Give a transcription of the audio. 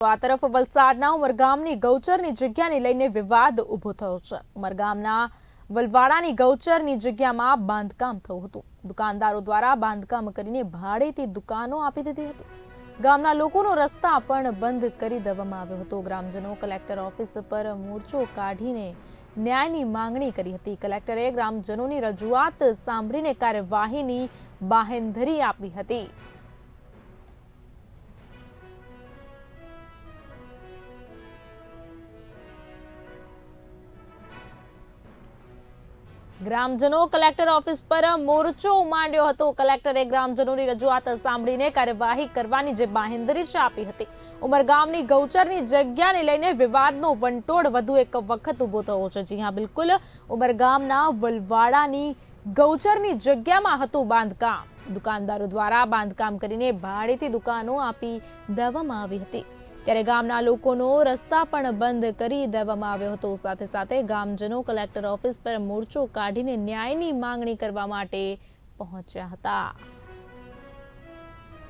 આ તરફ વલસાડના ઉમરગામની ગૌચરની જગ્યાને લઈને વિવાદ ઊભો થયો છે। ઉમરગામના વલવાડાની ગૌચરની જગ્યામાં બાંધકામ થયું હતું। દુકાનદારો દ્વારા બાંધકામ કરીને ભાડેથી દુકાનો આપી દીધી હતી। ગામના લોકોનો રસ્તા પણ બંધ કરી દેવામાં આવ્યો હતો। ગ્રામજનો કલેક્ટર ઓફિસ પર મોરચો કાઢીને ન્યાયની માંગણી કરી હતી। કલેક્ટરે ગ્રામજનોની રજૂઆત સાંભળીને કાર્યવાહીની બાહેંધરી આપી હતી। ગ્રામજનો કલેક્ટર ઓફિસ પર મોરચો માંડ્યો હતો। કલેક્ટરે ગ્રામજનોની રજૂઆત સાંભળીને કાર્યવાહી કરવાની જે બાહેંધરી આપી હતી। ઉમરગામની ગૌચરની જગ્યાને લઈને વિવાદનો વંટોળ વધુ એક વખત ઊભો થયો છે। જી હા, બિલકુલ ઉમરગામના વલવાડાની ગૌચરની જગ્યામાં હતું બાંધકામ। દુકાનદારો દ્વારા બાંધકામ કરીને ભાડેથી દુકાનો આપી દેવામાં આવી હતી। ત્યારે ગામના લોકોનો રસ્તા પણ બંધ કરી દેવામાં આવ્યો હતો। સાથે સાથે ગામજનો કલેક્ટર ઓફિસ પર મોરચો કાઢીને ન્યાયની માંગણી કરવા માટે પહોંચ્યા હતા।